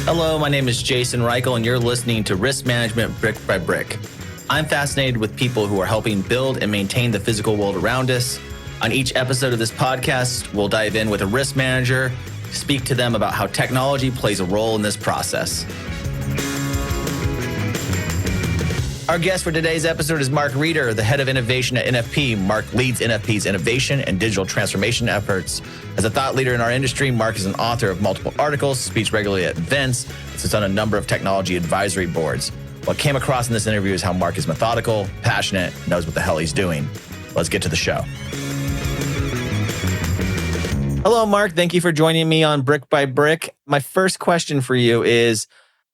Hello, my name is Jason Reichl, and you're listening to Risk Management Brick by Brick. I'm fascinated with people who are helping build and maintain the physical world around us. On each episode of this podcast, we'll dive in with a risk manager, speak to them about how technology plays a role in this process. Our guest for today's episode is Mark Rieder, the head of innovation at NFP. Mark leads NFP's innovation and digital transformation efforts. As a thought leader in our industry, Mark is an author of multiple articles, speaks regularly at events, and sits on a number of technology advisory boards. What came across in this interview is how Mark is methodical, passionate, knows what the hell he's doing. Let's get to the show. Hello, Mark. Thank you for joining me on Brick by Brick. My first question for you is,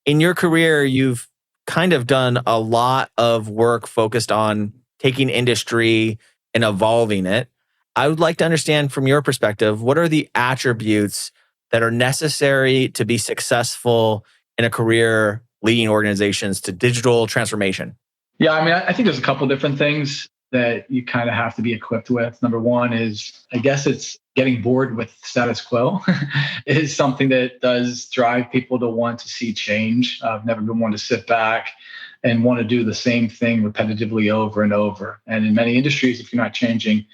in your career, you've kind of done a lot of work focused on taking industry and evolving it. I would like to understand from your perspective, what are the attributes that are necessary to be successful in a career leading organizations to digital transformation? Yeah, I think there's a couple different things that you kind of have to be equipped with. Number one is, I guess it's getting bored with status quo is something that does drive people to want to see change. I've never been one to sit back and want to do the same thing repetitively over and over. And in many industries, if you're not changing,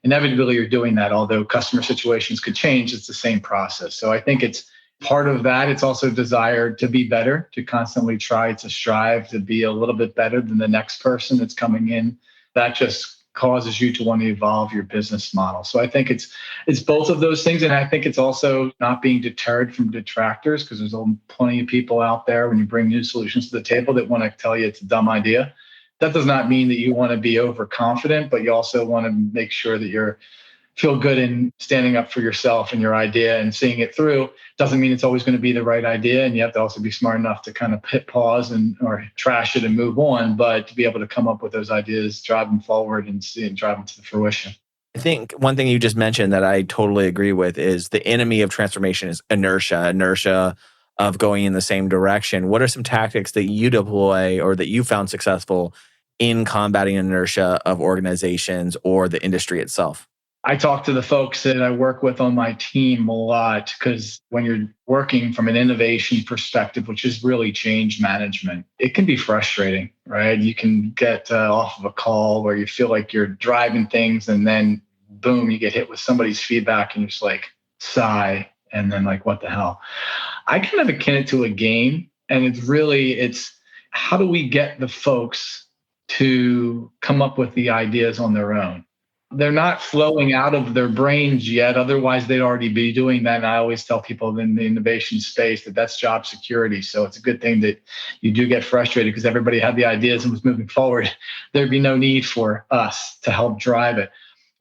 inevitably you're doing that. Although customer situations could change, it's the same process. So I think it's part of that. It's also desire to be better, to constantly try to strive to be a little bit better than the next person that's coming in. That just causes you to want to evolve your business model. So I think it's both of those things. And I think it's also not being deterred from detractors, because there's plenty of people out there when you bring new solutions to the table that want to tell you it's a dumb idea. That does not mean that you want to be overconfident, but you also want to make sure that you're feel good in standing up for yourself and your idea and seeing it through. Doesn't mean it's always going to be the right idea. And you have to also be smart enough to kind of hit pause or trash it and move on, but to be able to come up with those ideas, drive them forward and see and drive them to fruition. I think one thing you just mentioned that I totally agree with is the enemy of transformation is inertia of going in the same direction. What are some tactics that you deploy or that you found successful in combating inertia of organizations or the industry itself? I talk to the folks that I work with on my team a lot, because when you're working from an innovation perspective, which is really change management, it can be frustrating, right? You can get off of a call where you feel like you're driving things and then boom, you get hit with somebody's feedback and you're just like sigh and then like, what the hell? I kind of akin it to a game, and it's how do we get the folks to come up with the ideas on their own? They're not flowing out of their brains yet. Otherwise, they'd already be doing that. And I always tell people in the innovation space that that's job security. So it's a good thing that you do get frustrated, because everybody had the ideas and was moving forward. There'd be no need for us to help drive it.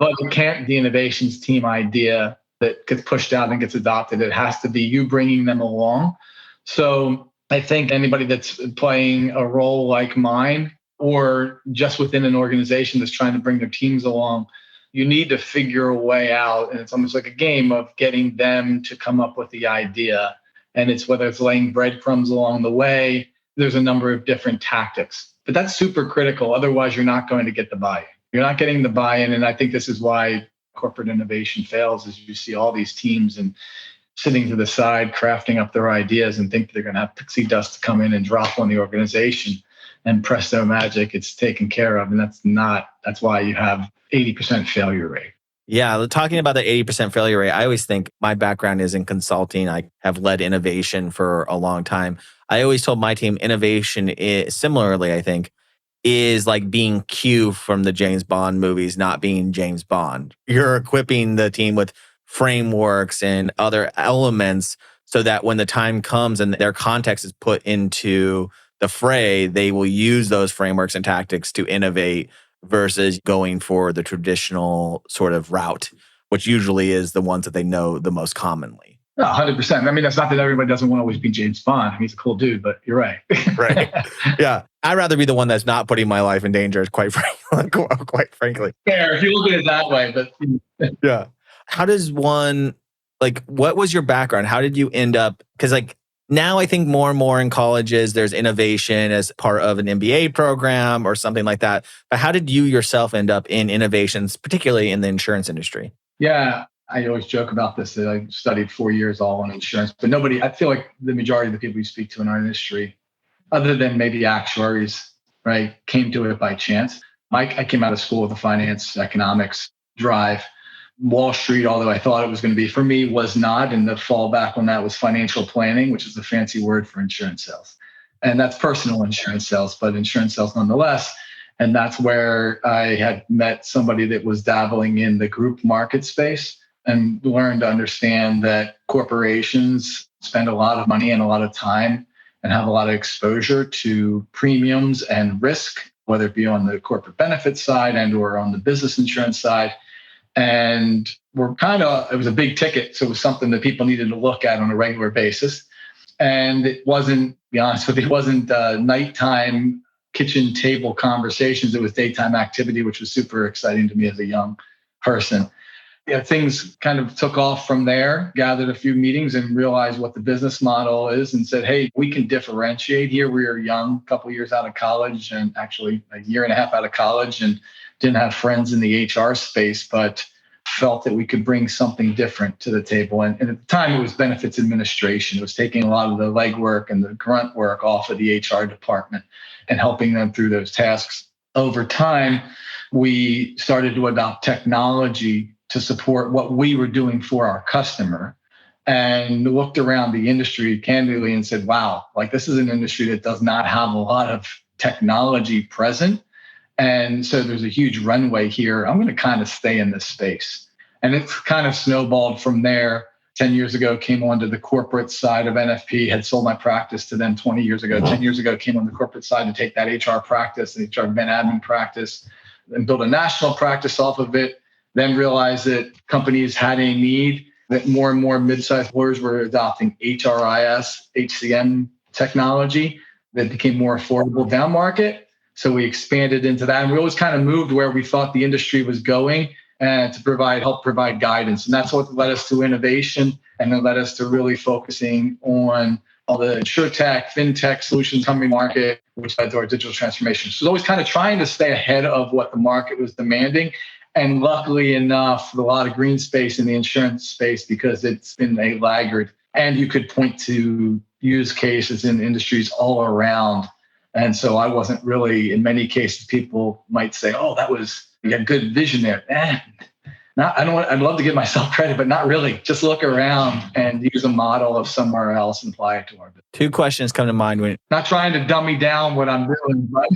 But it can't be the innovations team idea that gets pushed out and gets adopted. It has to be you bringing them along. So I think anybody that's playing a role like mine, or just within an organization that's trying to bring their teams along, you need to figure a way out. And it's almost like a game of getting them to come up with the idea. And it's whether it's laying breadcrumbs along the way, there's a number of different tactics. But that's super critical. Otherwise, you're not going to get the buy-in. You're not getting the buy-in. And I think this is why corporate innovation fails, is you see all these teams and sitting to the side, crafting up their ideas and think they're going to have pixie dust come in and drop on the organization. And presto magic, it's taken care of. And that's why you have 80% failure rate. Yeah, talking about the 80% failure rate, I always think my background is in consulting. I have led innovation for a long time. I always told my team innovation is, similarly, I think, is like being Q from the James Bond movies, not being James Bond. You're equipping the team with frameworks and other elements so that when the time comes and their context is put into the fray, they will use those frameworks and tactics to innovate versus going for the traditional sort of route, which usually is the ones that they know the most commonly. 100%. I mean, that's not that everybody doesn't want to always be James Bond. I mean, he's a cool dude, but you're right. Right. Yeah. I'd rather be the one that's not putting my life in danger, quite frankly. Fair, if you look at it that way. But yeah. How does one, what was your background? How did you end up? Because now I think more and more in colleges, there's innovation as part of an MBA program or something like that. But how did you yourself end up in innovations, particularly in the insurance industry? Yeah, I always joke about this that I studied 4 years all on insurance, but nobody, I feel like the majority of the people we speak to in our industry, other than maybe actuaries, right, came to it by chance. I came out of school with a finance economics drive. Wall Street, although I thought it was going to be for me, was not. And the fallback on that was financial planning, which is a fancy word for insurance sales. And that's personal insurance sales, but insurance sales nonetheless. And that's where I had met somebody that was dabbling in the group market space and learned to understand that corporations spend a lot of money and a lot of time and have a lot of exposure to premiums and risk, whether it be on the corporate benefits side and or on the business insurance side. And it was a big ticket. So it was something that people needed to look at on a regular basis. And it wasn't, to be honest with you, it wasn't nighttime kitchen table conversations. It was daytime activity, which was super exciting to me as a young person. Yeah, things kind of took off from there, gathered a few meetings and realized what the business model is and said, hey, we can differentiate here. We were young, a couple of years out of college, and actually a year and a half out of college, and didn't have friends in the HR space, but felt that we could bring something different to the table. And at the time, it was benefits administration. It was taking a lot of the legwork and the grunt work off of the HR department and helping them through those tasks. Over time, we started to adopt technology to support what we were doing for our customer, and looked around the industry candidly and said, wow, like this is an industry that does not have a lot of technology present. And so there's a huge runway here. I'm going to kind of stay in this space. And it's kind of snowballed from there. 10 years ago, came onto the corporate side of NFP, had sold my practice to them 20 years ago. 10 years ago, came on the corporate side to take that HR practice, the HR ben admin practice, and build a national practice off of it. Then realized that companies had a need, that more and more mid-sized employers were adopting HRIS, HCM technology that became more affordable down market. So we expanded into that. And we always kind of moved where we thought the industry was going and to help provide guidance. And that's what led us to innovation, and then led us to really focusing on all the insurtech, fintech solutions coming to market, which led to our digital transformation. So always kind of trying to stay ahead of what the market was demanding. And luckily enough, a lot of green space in the insurance space because it's been a laggard. And you could point to use cases in industries all around. And so I wasn't really, in many cases, people might say, oh, you had good vision there. I'd love to give myself credit, but not really. Just look around and use a model of somewhere else and apply it to our business. Two questions come to mind. Not trying to dummy down what I'm doing, but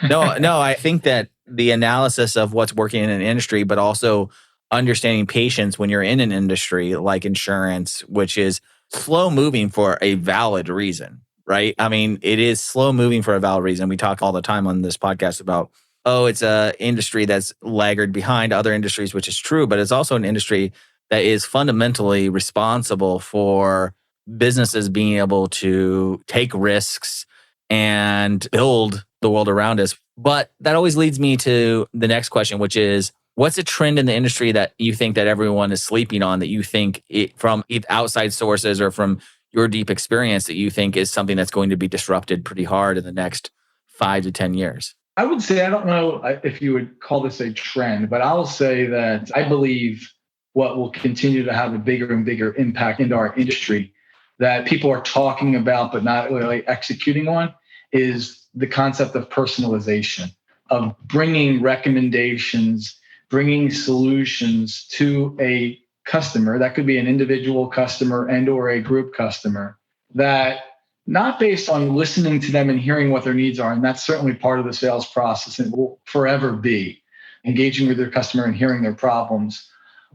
No, I think that the analysis of what's working in an industry, but also understanding patience when you're in an industry like insurance, which is slow moving for a valid reason, right? I mean, it is slow moving for a valid reason. We talk all the time on this podcast about, it's an industry that's laggard behind other industries, which is true, but it's also an industry that is fundamentally responsible for businesses being able to take risks and build the world around us. But that always leads me to the next question, which is, what's a trend in the industry that you think that everyone is sleeping on, that you think from outside sources or from your deep experience that you think is something that's going to be disrupted pretty hard in the next 5 to 10 years? I would say, I don't know if you would call this a trend, but I'll say that I believe what will continue to have a bigger and bigger impact into our industry that people are talking about but not really executing on is the concept of personalization, of bringing recommendations, bringing solutions to a customer. That could be an individual customer and or a group customer, that not based on listening to them and hearing what their needs are. And that's certainly part of the sales process and will forever be engaging with their customer and hearing their problems.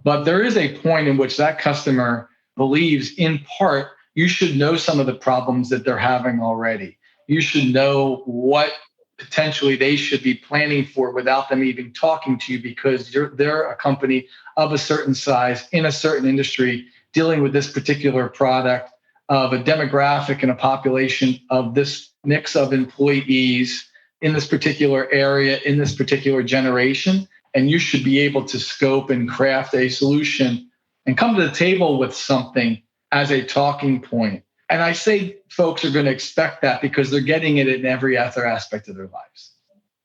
But there is a point in which that customer believes, in part, you should know some of the problems that they're having already. You should know what potentially they should be planning for without them even talking to you, because they're a company of a certain size in a certain industry dealing with this particular product of a demographic and a population of this mix of employees in this particular area, in this particular generation. And you should be able to scope and craft a solution and come to the table with something as a talking point. And I say folks are going to expect that because they're getting it in every other aspect of their lives.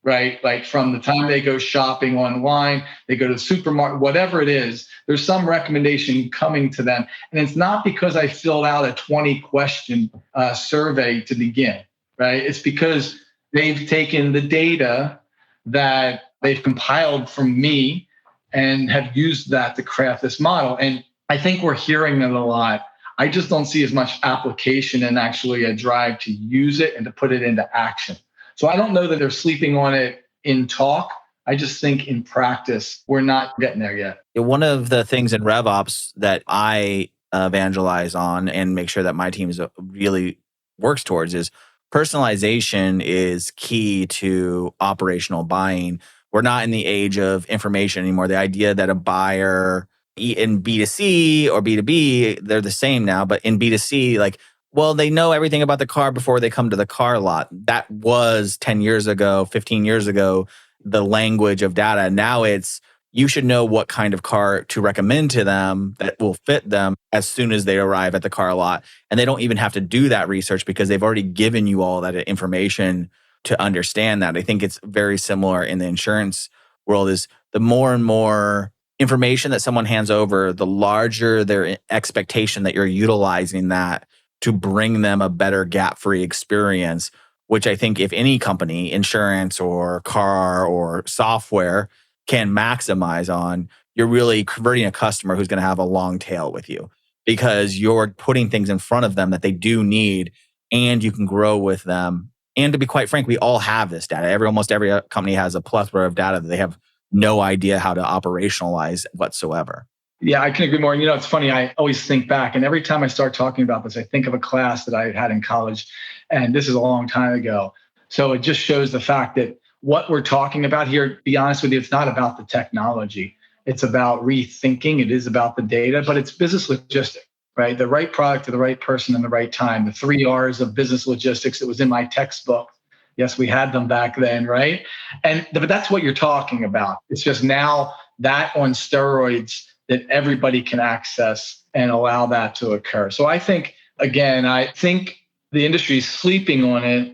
right? Like from the time they go shopping online, they go to the supermarket, whatever it is, there's some recommendation coming to them. And it's not because I filled out a 20 question survey to begin, right? It's because they've taken the data that they've compiled from me and have used that to craft this model. And I think we're hearing it a lot. I just don't see as much application and actually a drive to use it and to put it into action. So I don't know that they're sleeping on it in talk. I just think in practice, we're not getting there yet. One of the things in RevOps that I evangelize on and make sure that my team really works towards is personalization is key to operational buying. We're not in the age of information anymore. The idea that a buyer in B2C or B2B, they're the same now, but in B2C, like, well, they know everything about the car before they come to the car lot. That was 10 years ago, 15 years ago, the language of data. Now it's, you should know what kind of car to recommend to them that will fit them as soon as they arrive at the car lot. And they don't even have to do that research because they've already given you all that information to understand that. I think it's very similar in the insurance world is the more and more information that someone hands over, the larger their expectation that you're utilizing that to bring them a better gap-free experience, which I think if any company, insurance or car or software, can maximize on, you're really converting a customer who's going to have a long tail with you because you're putting things in front of them that they do need and you can grow with them. And to be quite frank, we all have this data. Almost every company has a plethora of data that they have no idea how to operationalize whatsoever. Yeah, I can agree more. And, it's funny, I always think back, and every time I start talking about this, I think of a class that I had in college, and this is a long time ago. So it just shows the fact that what we're talking about here, to be honest with you, it's not about the technology. It's about rethinking. It is about the data, but it's business logistics, right? The right product to the right person in the right time. The 3 R's of business logistics. It was in my textbook. Yes, we had them back then, right? But that's what you're talking about. It's just now that on steroids that everybody can access and allow that to occur. So I think the industry is sleeping on it.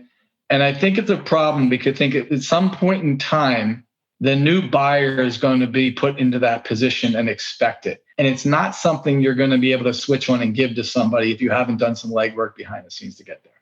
And I think it's a problem because I think at some point in time, the new buyer is going to be put into that position and expect it. And it's not something you're going to be able to switch on and give to somebody if you haven't done some legwork behind the scenes to get there.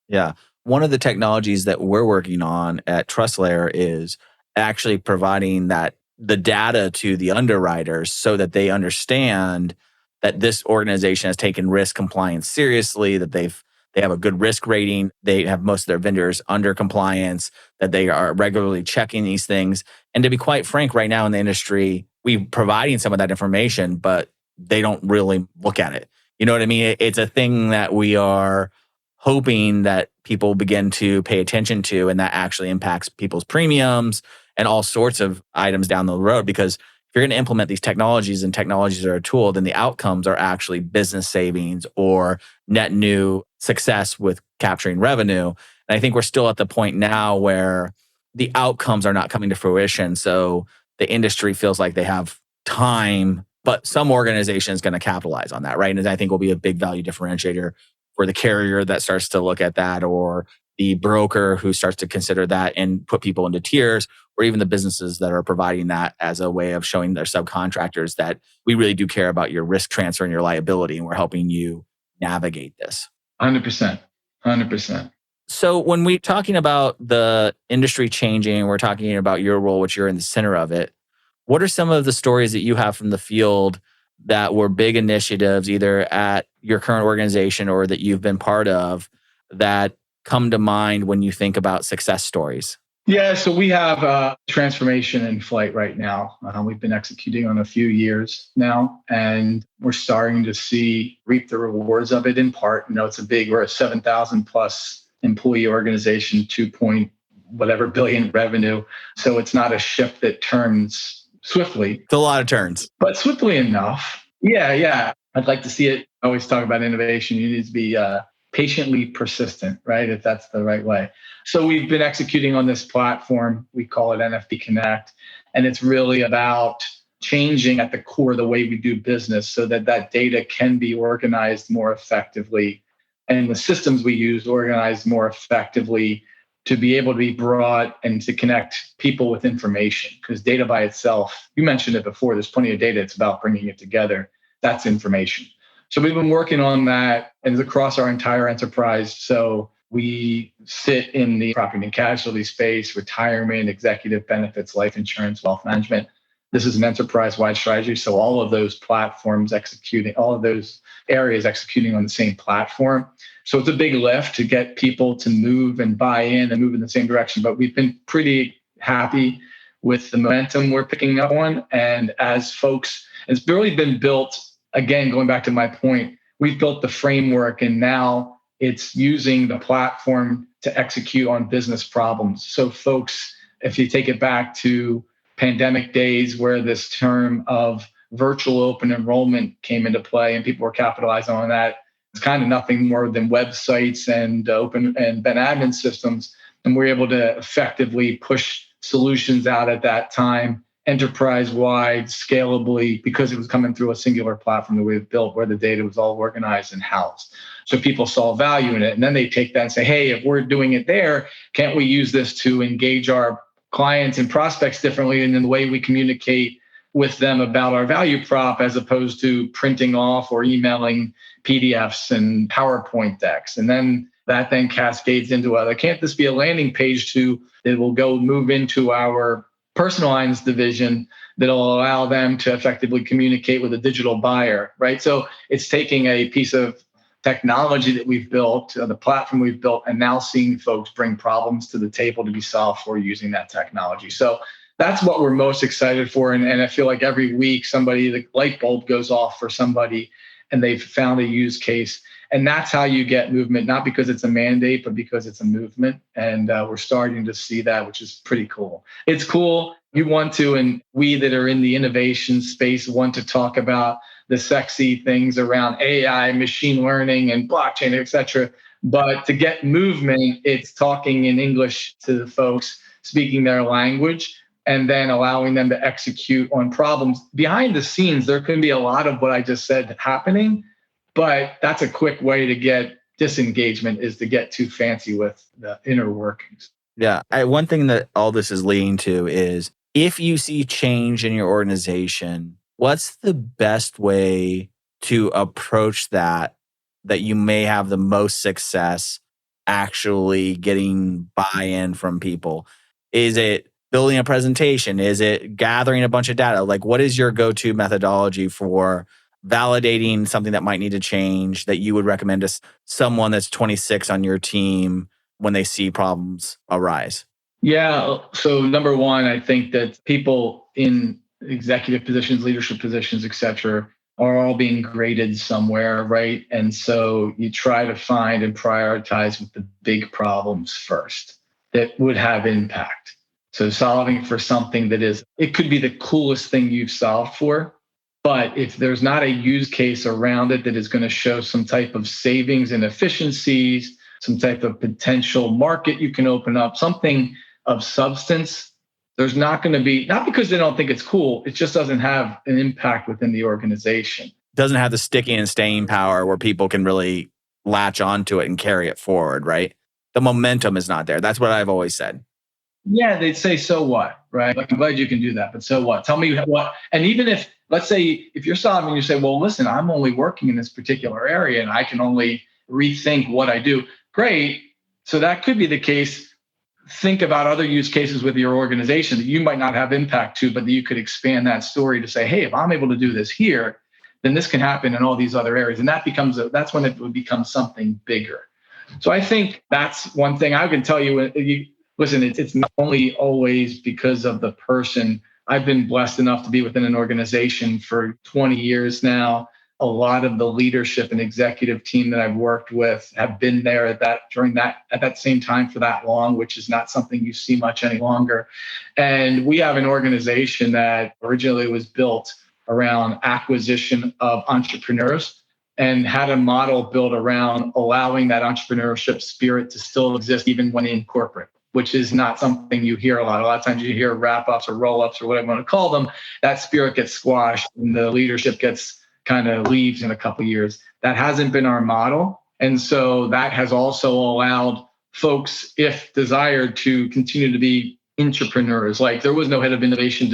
Yeah. One of the technologies that we're working on at TrustLayer is actually providing the data to the underwriters so that they understand that this organization has taken risk compliance seriously, that they have a good risk rating, they have most of their vendors under compliance, that they are regularly checking these things. And to be quite frank, right now in the industry, we're providing some of that information, but they don't really look at it. You know what I mean? It's a thing that we are hoping that people begin to pay attention to, and that actually impacts people's premiums and all sorts of items down the road. Because if you're going to implement these technologies and technologies are a tool, then the outcomes are actually business savings or net new success with capturing revenue. And I think we're still at the point now where the outcomes are not coming to fruition. So the industry feels like they have time, but some organization is going to capitalize on that, right? And I think will be a big value differentiator for the carrier that starts to look at that, or the broker who starts to consider that and put people into tiers, or even the businesses that are providing that as a way of showing their subcontractors that we really do care about your risk transfer and your liability, and we're helping you navigate this. 100%. 100%. So when we're talking about the industry changing, we're talking about your role, which you're in the center of it. What are some of the stories that you have from the field that were big initiatives, either at your current organization or that you've been part of, that come to mind when you think about success stories? Yeah, so we have transformation in flight right now. We've been executing on a few years now, and we're starting to reap the rewards of it in part. We're a 7,000 plus employee organization, 2 billion revenue. So it's not a ship that turns swiftly. It's a lot of turns. But swiftly enough. Yeah. I'd like to see it. I always talk about innovation. You need to be patiently persistent, right? If that's the right way. So we've been executing on this platform. We call it NFP Connect. And it's really about changing at the core the way we do business so that data can be organized more effectively and the systems we use organized more effectively to be able to be brought and to connect people with information. Because data by itself, you mentioned it before, there's plenty of data. It's about bringing it together. That's information. So we've been working on that, and it's across our entire enterprise. So we sit in the property and casualty space, retirement, executive benefits, life insurance, wealth management. This is an enterprise-wide strategy. So all of those platforms executing, all of those areas executing on the same platform. So it's a big lift to get people to move and buy in and move in the same direction. But we've been pretty happy with the momentum we're picking up on. And as folks, it's really been built, again, going back to my point, we've built the framework and now it's using the platform to execute on business problems. So folks, if you take it back to pandemic days where this term of virtual open enrollment came into play and people were capitalizing on that, it's kind of nothing more than websites and open and Ben admin systems. And we're able to effectively push solutions out at that time, enterprise-wide, scalably, because it was coming through a singular platform that we've built where the data was all organized and housed. So people saw value in it. And then they take that and say, hey, if we're doing it there, can't we use this to engage our clients and prospects differently and in the way we communicate with them about our value prop as opposed to printing off or emailing PDFs and PowerPoint decks. And then that then cascades into other. Can't this be a landing page that will go move into our Personalizing division that'll allow them to effectively communicate with a digital buyer, right? So it's taking a piece of technology that we've built, the platform we've built, and now seeing folks bring problems to the table to be solved for using that technology. So that's what we're most excited for. And I feel like every week the light bulb goes off for somebody and they've found a use case. And that's how you get movement, not because it's a mandate, but because it's a movement. And we're starting to see that, which is pretty cool. It's cool. You want to, and we that are in the innovation space want to talk about the sexy things around AI, machine learning, and blockchain, et cetera. But to get movement, it's talking in English to the folks, speaking their language, and then allowing them to execute on problems. Behind the scenes, there can be a lot of what I just said happening, but that's a quick way to get disengagement, is to get too fancy with the inner workings. Yeah. One thing that all this is leading to is if you see change in your organization, what's the best way to approach that you may have the most success actually getting buy-in from people? Is it building a presentation? Is it gathering a bunch of data? Like, what is your go-to methodology for validating something that might need to change that you would recommend to someone that's 26 on your team when they see problems arise? Yeah. So number one, I think that people in executive positions, leadership positions, et cetera, are all being graded somewhere, right? And so you try to find and prioritize with the big problems first that would have impact. So solving for something it could be the coolest thing you've solved for, but if there's not a use case around it that is going to show some type of savings and efficiencies, some type of potential market you can open up, something of substance, there's not going to be, not because they don't think it's cool, it just doesn't have an impact within the organization. Doesn't have the sticking and staying power where people can really latch onto it and carry it forward, right? The momentum is not there. That's what I've always said. Yeah, they'd say, so what, right? Like, I'm glad you can do that, but so what? Tell me what. And even if, let's say, if you're solving, you say, well, listen, I'm only working in this particular area and I can only rethink what I do. Great. So that could be the case. Think about other use cases with your organization that you might not have impact to, but that you could expand that story to say, hey, if I'm able to do this here, then this can happen in all these other areas. And that's when it would become something bigger. So I think that's one thing I can tell you. Listen, it's not only always because of the person. I've been blessed enough to be within an organization for 20 years now. A lot of the leadership and executive team that I've worked with have been there at that same time for that long, which is not something you see much any longer. And we have an organization that originally was built around acquisition of entrepreneurs and had a model built around allowing that entrepreneurship spirit to still exist even when in corporate, which is not something you hear a lot. A lot of times you hear wrap-ups or roll-ups or whatever you want to call them. That spirit gets squashed and the leadership kind of leaves in a couple of years. That hasn't been our model. And so that has also allowed folks, if desired, to continue to be entrepreneurs. Like there was no head of innovation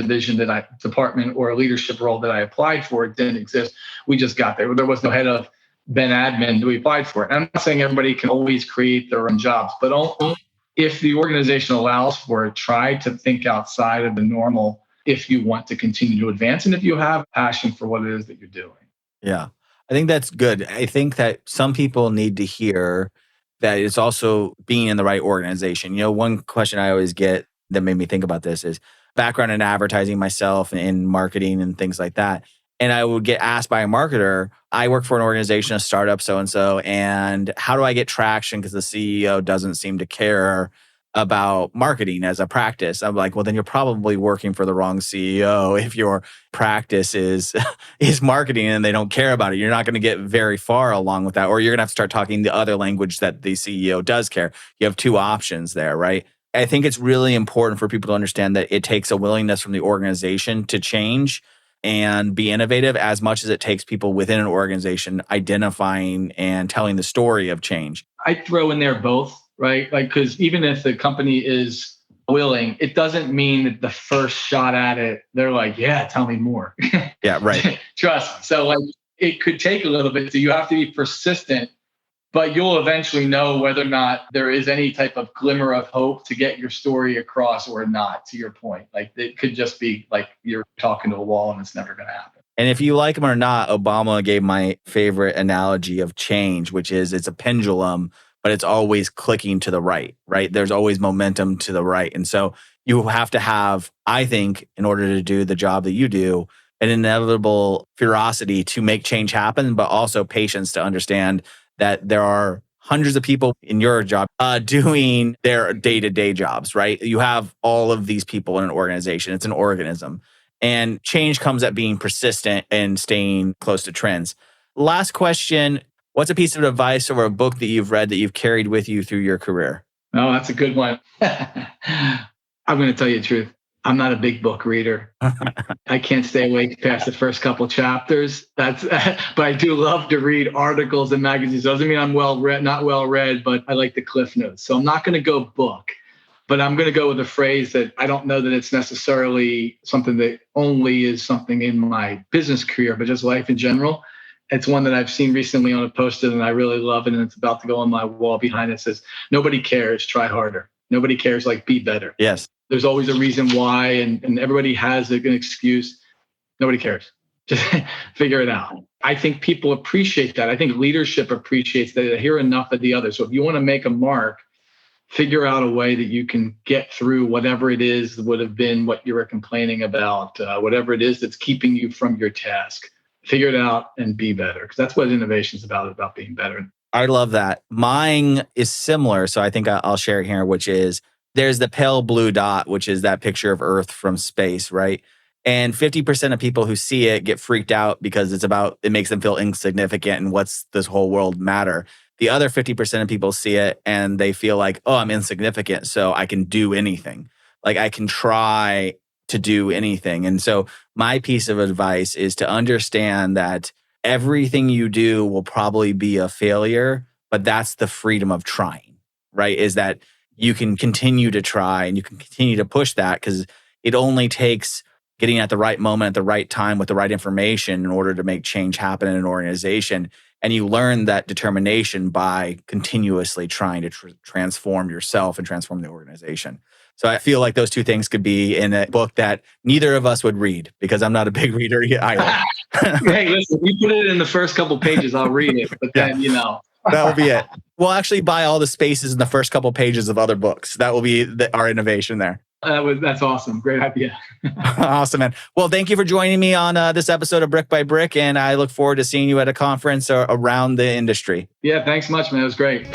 department or a leadership role that I applied for. It didn't exist. We just got there. There was no head of Ben admin that we applied for it. And I'm not saying everybody can always create their own jobs, but only if the organization allows for it, try to think outside of the normal if you want to continue to advance and if you have passion for what it is that you're doing. Yeah, I think that's good. I think that some people need to hear that it's also being in the right organization. One question I always get that made me think about this is background in advertising myself and in marketing and things like that. And I would get asked by a marketer, I work for an organization, a startup, so-and-so, and how do I get traction because the CEO doesn't seem to care about marketing as a practice? I'm like, well, then you're probably working for the wrong CEO if your practice is marketing and they don't care about it. You're not going to get very far along with that, or you're going to have to start talking the other language that the CEO does care. You have two options there, right? I think it's really important for people to understand that it takes a willingness from the organization to change and be innovative as much as it takes people within an organization identifying and telling the story of change. I throw in there both, right? Like, because even if the company is willing, it doesn't mean that the first shot at it, they're like, yeah, tell me more. Yeah, right. Trust me. So like, it could take a little bit. So you have to be persistent, but you'll eventually know whether or not there is any type of glimmer of hope to get your story across or not, to your point. Like it could just be like you're talking to a wall and it's never going to happen. And if you like him or not, Obama gave my favorite analogy of change, which is it's a pendulum, but it's always clicking to the right? There's always momentum to the right. And so you have to have, I think, in order to do the job that you do, an inevitable ferocity to make change happen, but also patience to understand that there are hundreds of people in your job doing their day-to-day jobs, right? You have all of these people in an organization. It's an organism. And change comes at being persistent and staying close to trends. Last question, what's a piece of advice or a book that you've read that you've carried with you through your career? Oh, that's a good one. I'm going to tell you the truth. I'm not a big book reader. I can't stay awake past the first couple chapters. But I do love to read articles and magazines. Doesn't mean I'm not well read, but I like the cliff notes. So I'm not going to go book, but I'm going to go with a phrase that I don't know that it's necessarily something that only is something in my business career, but just life in general. It's one that I've seen recently on a post-it and I really love it. And it's about to go on my wall behind it. It says, nobody cares, try harder. Nobody cares, like be better. Yes. There's always a reason why, and everybody has an excuse. Nobody cares. Just figure it out. I think people appreciate that. I think leadership appreciates that. They hear enough of the other. So if you want to make a mark, figure out a way that you can get through whatever it is that would have been what you were complaining about, whatever it is that's keeping you from your task. Figure it out and be better, because that's what innovation is about being better. I love that. Mine is similar, so I think I'll share it here, which is there's the pale blue dot, which is that picture of Earth from space, right? And 50% of people who see it get freaked out because it makes them feel insignificant and what's this whole world matter. The other 50% of people see it and they feel like, oh, I'm insignificant, so I can do anything. Like I can try to do anything. And so my piece of advice is to understand that everything you do will probably be a failure, but that's the freedom of trying, right? Is that you can continue to try and you can continue to push that, because it only takes getting at the right moment at the right time with the right information in order to make change happen in an organization. And you learn that determination by continuously trying to transform yourself and transform the organization. So I feel like those two things could be in a book that neither of us would read, because I'm not a big reader either. Hey, listen, you put it in the first couple pages, I'll read it. But then, that will be it. We'll actually buy all the spaces in the first couple pages of other books. That will be our innovation there. That's awesome. Great idea. Awesome, man. Well, thank you for joining me on this episode of Brick by Brick, and I look forward to seeing you at a conference or around the industry. Yeah, thanks much, man. It was great.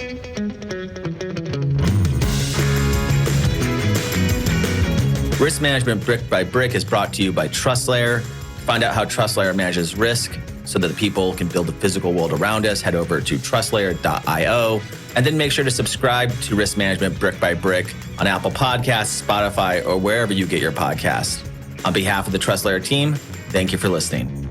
Risk Management Brick by Brick is brought to you by TrustLayer. Find out how TrustLayer manages risk so that the people can build the physical world around us. Head over to trustlayer.io. And then make sure to subscribe to Risk Management Brick by Brick on Apple Podcasts, Spotify, or wherever you get your podcasts. On behalf of the TrustLayer team, thank you for listening.